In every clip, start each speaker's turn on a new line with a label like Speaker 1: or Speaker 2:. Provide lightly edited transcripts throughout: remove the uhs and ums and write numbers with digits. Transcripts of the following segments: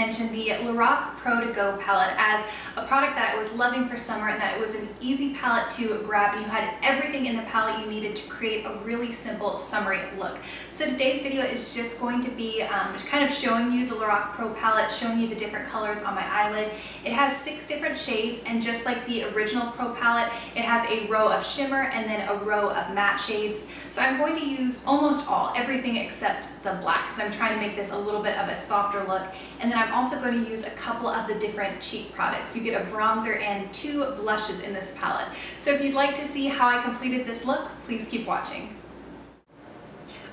Speaker 1: mention the LORAC Pro To Go palette as a product that I was loving for summer, and that it was an easy palette to grab and you had everything in the palette you needed to create a really simple summery look. So today's video is just going to be kind of showing you the LORAC Pro palette, showing you the different colors on my eyelid. It has 6 different shades, and just like the original Pro palette, it has a row of shimmer and then a row of matte shades. So I'm going to use almost everything except the black, because I'm trying to make this a little bit of a softer look. And then I'm also going to use a couple of the different cheek products. You get a bronzer and 2 blushes in this palette. So if you'd like to see how I completed this look, please keep watching.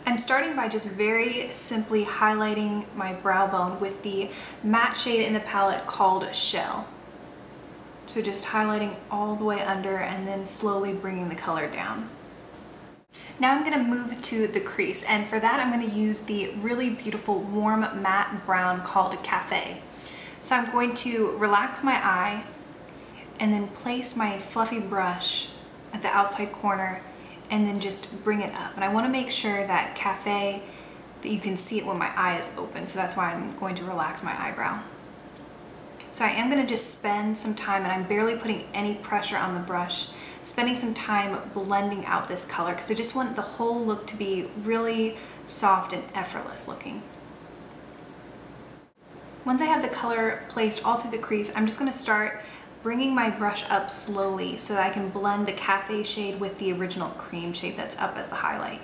Speaker 1: I'm starting by just very simply highlighting my brow bone with the matte shade in the palette called Shell. So just highlighting all the way under and then slowly bringing the color down. Now I'm going to move to the crease, and for that I'm going to use the really beautiful warm matte brown called Caresse. So I'm going to relax my eye and then place my fluffy brush at the outside corner and then just bring it up. And I want to make sure that Caresse, that you can see it when my eye is open, so that's why I'm going to relax my eyebrow. So I am going to just spend some time, and I'm barely putting any pressure on the brush, spending some time blending out this color because I just want the whole look to be really soft and effortless looking. Once I have the color placed all through the crease, I'm just going to start bringing my brush up slowly so that I can blend the Caresse shade with the original cream shade that's up as the highlight.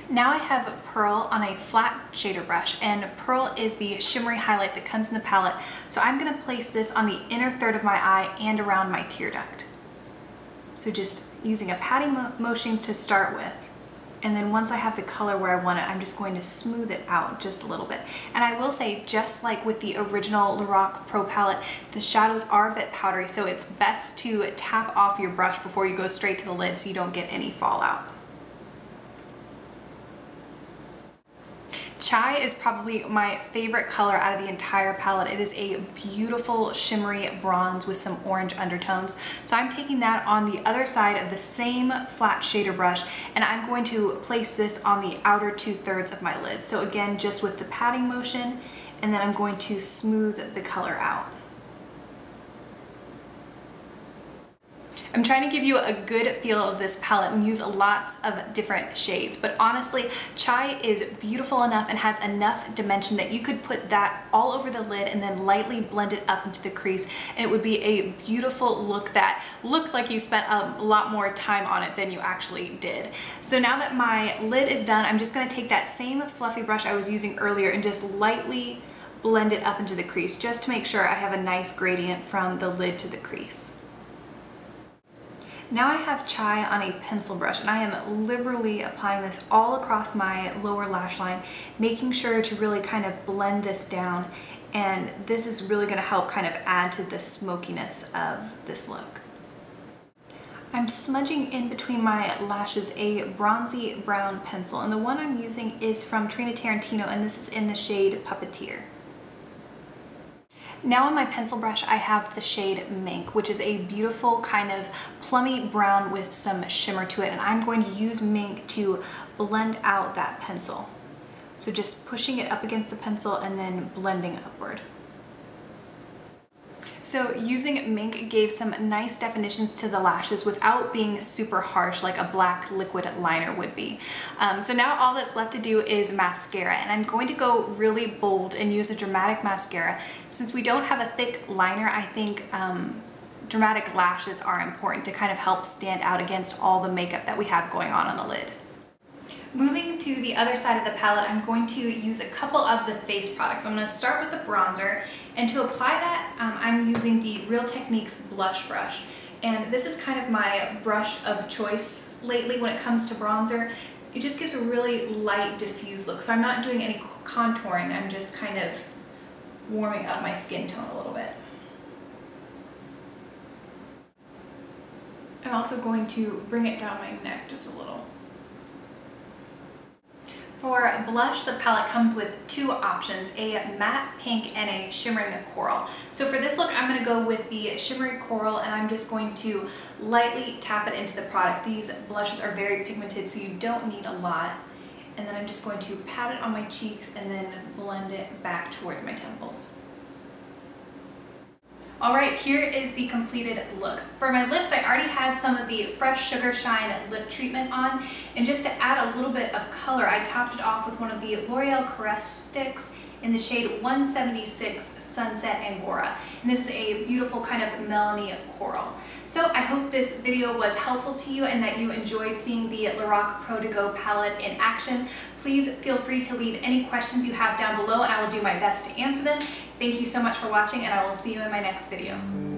Speaker 1: Now I have Pearl on a flat shader brush, and Pearl is the shimmery highlight that comes in the palette, so I'm going to place this on the inner third of my eye and around my tear duct. So just using a patting motion to start with, and then once I have the color where I want it, I'm just going to smooth it out just a little bit. And I will say, just like with the original LORAC Pro palette, the shadows are a bit powdery, so it's best to tap off your brush before you go straight to the lid so you don't get any fallout. Chai is probably my favorite color out of the entire palette. It is a beautiful shimmery bronze with some orange undertones. So I'm taking that on the other side of the same flat shader brush, and I'm going to place this on the outer 2/3 of my lid. So again, just with the patting motion, and then I'm going to smooth the color out. I'm trying to give you a good feel of this palette and use lots of different shades, but honestly, Chai is beautiful enough and has enough dimension that you could put that all over the lid and then lightly blend it up into the crease, and it would be a beautiful look that looked like you spent a lot more time on it than you actually did. So now that my lid is done, I'm just going to take that same fluffy brush I was using earlier and just lightly blend it up into the crease, just to make sure I have a nice gradient from the lid to the crease. Now I have Chai on a pencil brush, and I am liberally applying this all across my lower lash line, making sure to really kind of blend this down, and this is really going to help kind of add to the smokiness of this look. I'm smudging in between my lashes a bronzy brown pencil, and the one I'm using is from Tarantino, and this is in the shade Puppeteer. Now on my pencil brush, I have the shade Mink, which is a beautiful kind of plummy brown with some shimmer to it, and I'm going to use Mink to blend out that pencil. So just pushing it up against the pencil and then blending upward. So using Mink gave some nice definitions to the lashes without being super harsh like a black liquid liner would be. So now all that's left to do is mascara, and I'm going to go really bold and use a dramatic mascara. Since we don't have a thick liner, I think dramatic lashes are important to kind of help stand out against all the makeup that we have going on the lid. Moving to the other side of the palette, I'm going to use a couple of the face products. I'm going to start with the bronzer, and to apply that, I'm using the Real Techniques blush brush. And this is kind of my brush of choice lately when it comes to bronzer. It just gives a really light, diffuse look. So I'm not doing any contouring, I'm just kind of warming up my skin tone a little bit. I'm also going to bring it down my neck just a little. For blush, the palette comes with 2 options, a matte pink and a shimmering coral. So for this look, I'm going to go with the shimmery coral, and I'm just going to lightly tap it into the product. These blushes are very pigmented, so you don't need a lot. and then I'm just going to pat it on my cheeks and then blend it back towards my temples. Alright, here is the completed look. For my lips, I already had some of the Fresh Sugar Shine lip treatment on, and just to add a little bit of color, I topped it off with one of the L'Oreal Caresse sticks in the shade 176 Sunset Angora. And this is a beautiful kind of melony coral. So I hope this video was helpful to you and that you enjoyed seeing the LORAC Pro To Go palette in action. Please feel free to leave any questions you have down below and I will do my best to answer them. Thank you so much for watching, and I will see you in my next video.